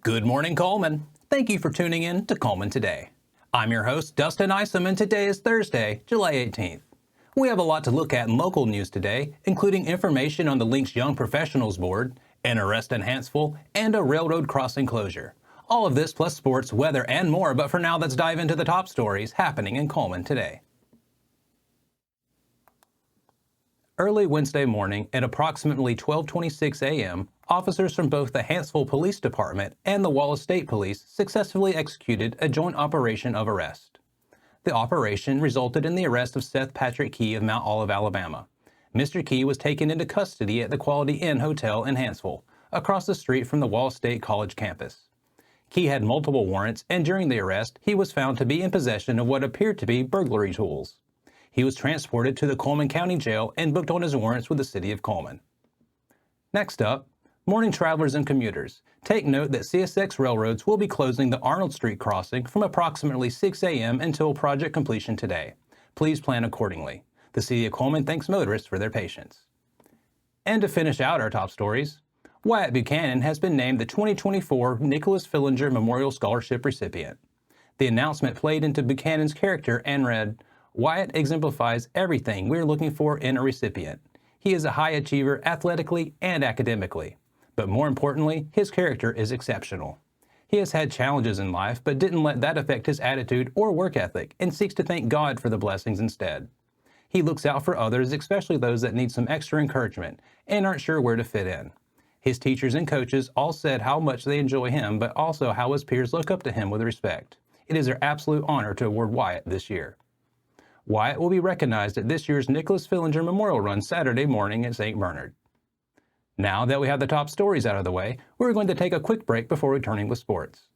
Good morning, Cullman. Thank you for tuning in to Cullman Today. I'm your host, Dustin Isom, and today is Thursday, July 18th. We have a lot to look at in local news today, including information on the Links Young Professionals Board, an arrest in Hanceville, and a railroad crossing closure. All of this plus sports, weather, and more, but for now, let's dive into the top stories happening in Cullman today. Early Wednesday morning at approximately 12:26 a.m., officers from both the Hanceville Police Department and the Wallace State Police successfully executed a joint operation of arrest. The operation resulted in the arrest of Seth Patrick Key of Mount Olive, Alabama. Mr. Key was taken into custody at the Quality Inn Hotel in Hanceville, across the street from the Wallace State College campus. Key had multiple warrants, and during the arrest, he was found to be in possession of what appeared to be burglary tools. He was transported to the Cullman County Jail and booked on his warrants with the City of Cullman. Next up, morning travelers and commuters. Take note that CSX railroads will be closing the Arnold Street crossing from approximately 6 a.m. until project completion today. Please plan accordingly. The City of Cullman thanks motorists for their patience. And to finish out our top stories, Wyatt Buchanan has been named the 2024 Nicholas Fillinger Memorial Scholarship recipient. The announcement played into Buchanan's character and read, "Wyatt exemplifies everything we're looking for in a recipient. He is a high achiever athletically and academically, but more importantly, his character is exceptional. He has had challenges in life, but didn't let that affect his attitude or work ethic and seeks to thank God for the blessings instead. He looks out for others, especially those that need some extra encouragement and aren't sure where to fit in. His teachers and coaches all said how much they enjoy him, but also how his peers look up to him with respect. It is their absolute honor to award Wyatt this year." Wyatt will be recognized at this year's Nicholas Fillinger Memorial Run Saturday morning at St. Bernard. Now that we have the top stories out of the way, we're going to take a quick break before returning with sports.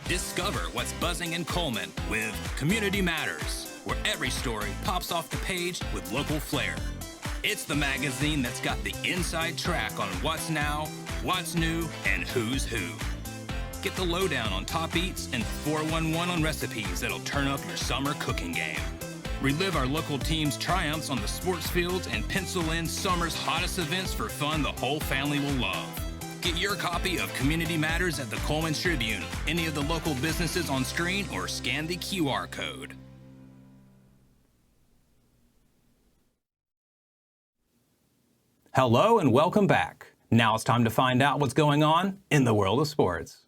Discover what's buzzing in Cullman with Community Matters, where every story pops off the page with local flair. It's the magazine that's got the inside track on what's now, what's new, and who's who. Get the lowdown on top eats and 411 on recipes that'll turn up your summer cooking game. Relive our local team's triumphs on the sports fields and pencil in summer's hottest events for fun the whole family will love. Get your copy of Community Matters at the Cullman Tribune, any of the local businesses on screen, or scan the QR code. Hello and welcome back. Now it's time to find out what's going on in the world of sports.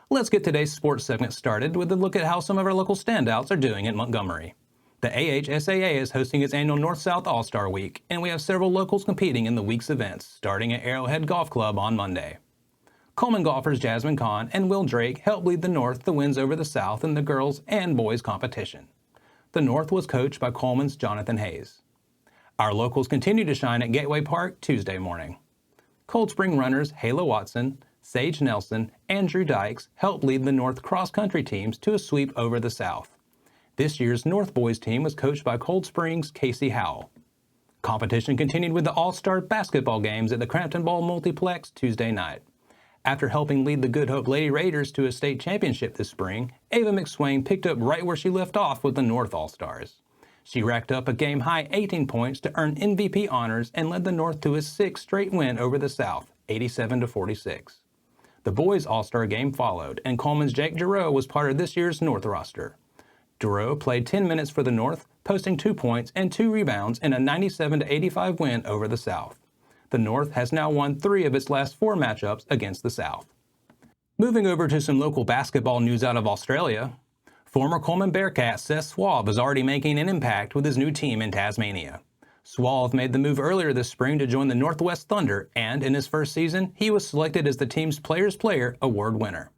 Let's get today's sports segment started with a look at how some of our local standouts are doing in Montgomery. The AHSAA is hosting its annual North-South All-Star Week, and we have several locals competing in the week's events, starting at Arrowhead Golf Club on Monday. Cullman golfers Jasmine Kahn and Will Drake helped lead the North to wins over the South in the girls' and boys' competition. The North was coached by Cullman's Jonathan Hayes. Our locals continue to shine at Gateway Park Tuesday morning. Cold Spring runners Hayla Watson, Sage Nelson, and Drew Dykes helped lead the North cross-country teams to a sweep over the South. This year's North boys team was coached by Cold Spring's Casey Howell. Competition continued with the All-Star basketball games at the Crampton Ball Multiplex Tuesday night. After helping lead the Good Hope Lady Raiders to a state championship this spring, Ava McSwain picked up right where she left off with the North All-Stars. She racked up a game-high 18 points to earn MVP honors and led the North to a sixth straight win over the South, 87-46. The boys' All-Star game followed, and Cullman's Jake Giroux was part of this year's North roster. Giroux played 10 minutes for the North, posting 2 points and 2 rebounds in a 97-85 win over the South. The North has now won 3 of its last 4 matchups against the South. Moving over to some local basketball news out of Australia, former Cullman Bearcat Seth Swab is already making an impact with his new team in Tasmania. Swab made the move earlier this spring to join the Northwest Thunder, and in his first season, he was selected as the team's Players Player award winner.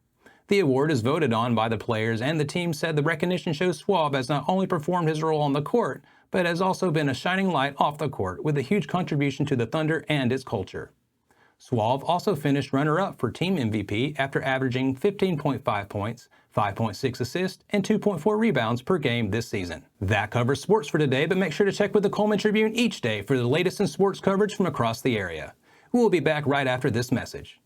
The award is voted on by the players, and the team said the recognition shows Swab has not only performed his role on the court, but has also been a shining light off the court with a huge contribution to the Thunder and its culture. Swab also finished runner-up for team MVP after averaging 15.5 points, 5.6 assists, and 2.4 rebounds per game this season. That covers sports for today, but make sure to check with the Cullman Tribune each day for the latest in sports coverage from across the area. We'll be back right after this message.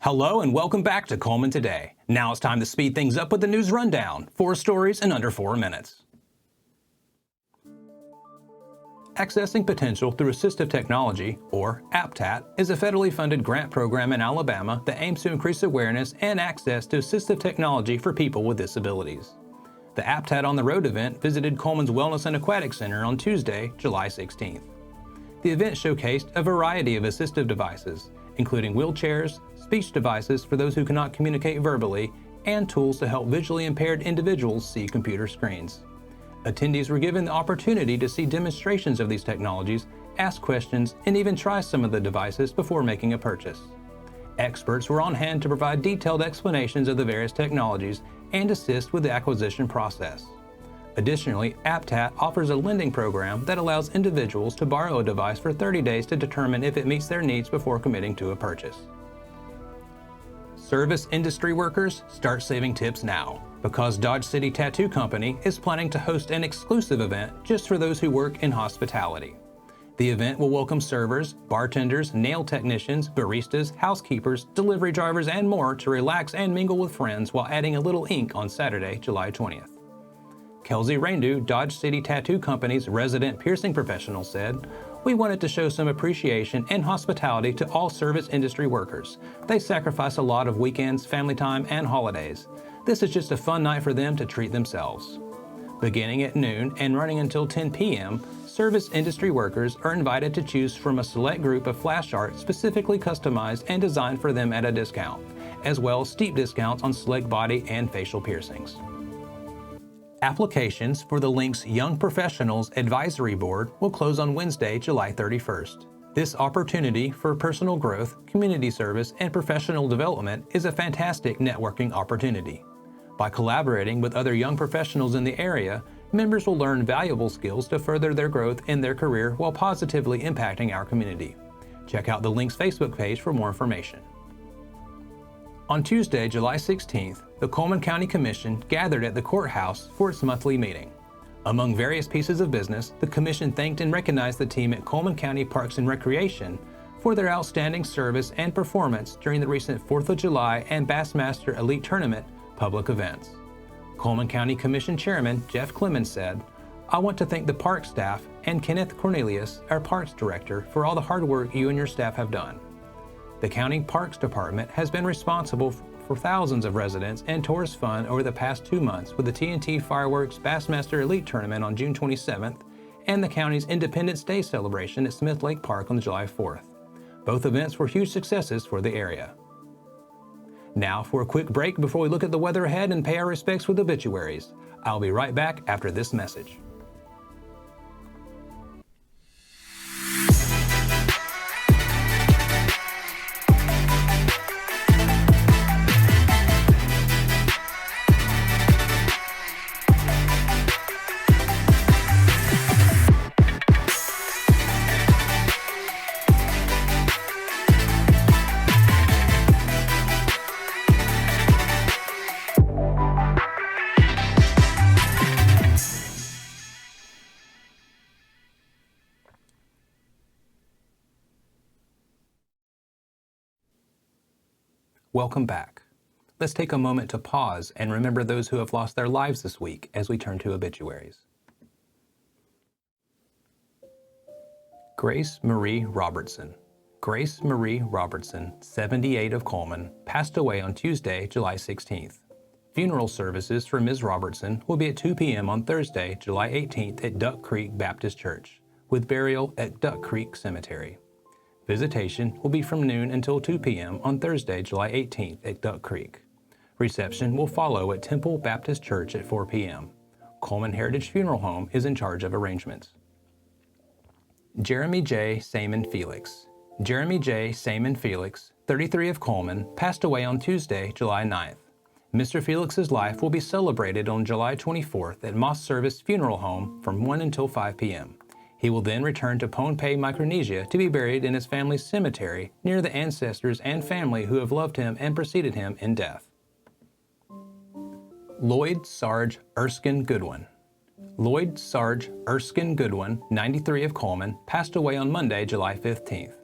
Hello and welcome back to Cullman Today. Now it's time to speed things up with the news rundown. 4 stories in under 4 minutes. Accessing Potential Through Assistive Technology, or APTAT, is a federally funded grant program in Alabama that aims to increase awareness and access to assistive technology for people with disabilities. The APTAT on the Road event visited Cullman's Wellness and Aquatic Center on Tuesday, July 16th. The event showcased a variety of assistive devices, including wheelchairs, speech devices for those who cannot communicate verbally, and tools to help visually impaired individuals see computer screens. Attendees were given the opportunity to see demonstrations of these technologies, ask questions, and even try some of the devices before making a purchase. Experts were on hand to provide detailed explanations of the various technologies and assist with the acquisition process. Additionally, APTAT offers a lending program that allows individuals to borrow a device for 30 days to determine if it meets their needs before committing to a purchase. Service industry workers, start saving tips now, because Dodge City Tattoo Company is planning to host an exclusive event just for those who work in hospitality. The event will welcome servers, bartenders, nail technicians, baristas, housekeepers, delivery drivers, and more to relax and mingle with friends while adding a little ink on Saturday, July 20th. Kelsey Raindew, Dodge City Tattoo Company's resident piercing professional, said, "We wanted to show some appreciation and hospitality to all service industry workers. They sacrifice a lot of weekends, family time, and holidays. This is just a fun night for them to treat themselves." Beginning at noon and running until 10 p.m., service industry workers are invited to choose from a select group of flash art specifically customized and designed for them at a discount, as well as steep discounts on select body and facial piercings. Applications for the Link's Young Professionals Advisory Board will close on Wednesday, July 31st. This opportunity for personal growth, community service, and professional development is a fantastic networking opportunity. By collaborating with other young professionals in the area, members will learn valuable skills to further their growth in their career while positively impacting our community. Check out the Link's Facebook page for more information. On Tuesday, July 16th, the Cullman County Commission gathered at the courthouse for its monthly meeting. Among various pieces of business, the Commission thanked and recognized the team at Cullman County Parks and Recreation for their outstanding service and performance during the recent 4th of July and Bassmaster Elite Tournament public events. Cullman County Commission Chairman Jeff Clemens said, "I want to thank the park staff and Kenneth Cornelius, our Parks Director, for all the hard work you and your staff have done. The County Parks Department has been responsible for thousands of residents and tourist fun over the past 2 months with the TNT Fireworks Bassmaster Elite Tournament on June 27th and the county's Independence Day celebration at Smith Lake Park on July 4th. Both events were huge successes for the area." Now for a quick break before we look at the weather ahead and pay our respects with obituaries. I'll be right back after this message. Welcome back. Let's take a moment to pause and remember those who have lost their lives this week as we turn to obituaries. Grace Marie Robertson. Grace Marie Robertson, 78 of Cullman, passed away on Tuesday, July 16th. Funeral services for Ms. Robertson will be at 2 p.m. on Thursday, July 18th at Duck Creek Baptist Church, with burial at Duck Creek Cemetery. Visitation will be from noon until 2 p.m. on Thursday, July 18th at Duck Creek. Reception will follow at Temple Baptist Church at 4 p.m. Cullman Heritage Funeral Home is in charge of arrangements. Jeremy J. Saman Felix. Jeremy J. Saman Felix, 33 of Cullman, passed away on Tuesday, July 9th. Mr. Felix's life will be celebrated on July 24th at Moss Service Funeral Home from 1 until 5 p.m. He will then return to Pohnpei, Micronesia to be buried in his family's cemetery near the ancestors and family who have loved him and preceded him in death. Lloyd Sarge Erskine Goodwin. Lloyd Sarge Erskine Goodwin, 93 of Cullman, passed away on Monday, July 15th.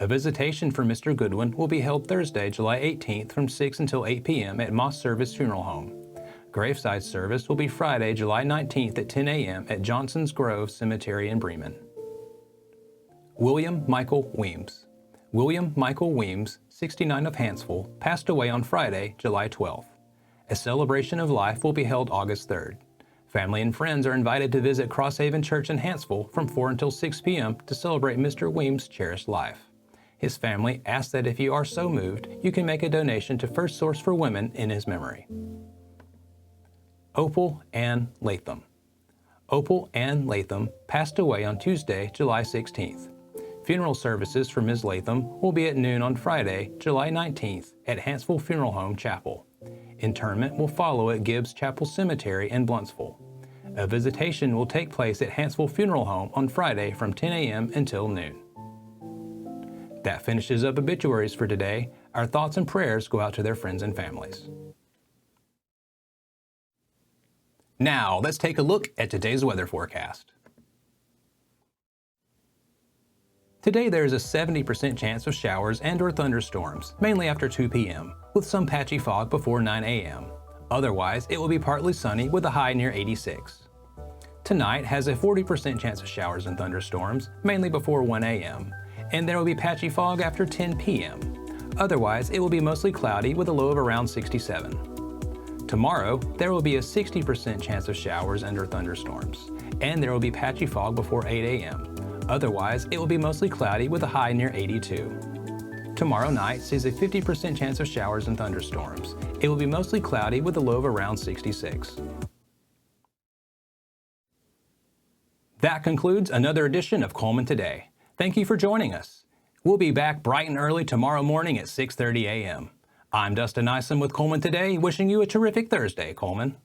A visitation for Mr. Goodwin will be held Thursday, July 18th from 6 until 8 p.m. at Moss Service Funeral Home. Graveside service will be Friday, July 19th at 10 a.m. at Johnson's Grove Cemetery in Bremen. William Michael Weems. William Michael Weems, 69 of Hanceville, passed away on Friday, July 12th. A celebration of life will be held August 3rd. Family and friends are invited to visit Crosshaven Church in Hanceville from 4 until 6 p.m. to celebrate Mr. Weems' cherished life. His family asks that if you are so moved, you can make a donation to First Source for Women in his memory. Opal Ann Latham. Opal Ann Latham passed away on Tuesday, July 16th. Funeral services for Ms. Latham will be at noon on Friday, July 19th at Hanceville Funeral Home Chapel. Interment will follow at Gibbs Chapel Cemetery in Bluntsville. A visitation will take place at Hanceville Funeral Home on Friday from 10 a.m. until noon. That finishes up obituaries for today. Our thoughts and prayers go out to their friends and families. Now, let's take a look at today's weather forecast. Today there is a 70% chance of showers and/or thunderstorms, mainly after 2 p.m., with some patchy fog before 9 a.m. Otherwise, it will be partly sunny with a high near 86. Tonight has a 40% chance of showers and thunderstorms, mainly before 1 a.m., and there will be patchy fog after 10 p.m. Otherwise, it will be mostly cloudy with a low of around 67. Tomorrow, there will be a 60% chance of showers and/or thunderstorms, and there will be patchy fog before 8 a.m. Otherwise, it will be mostly cloudy with a high near 82. Tomorrow night sees a 50% chance of showers and thunderstorms. It will be mostly cloudy with a low of around 66. That concludes another edition of Cullman Today. Thank you for joining us. We'll be back bright and early tomorrow morning at 6:30 a.m. I'm Dustin Isom with Cullman Today, wishing you a terrific Thursday, Cullman.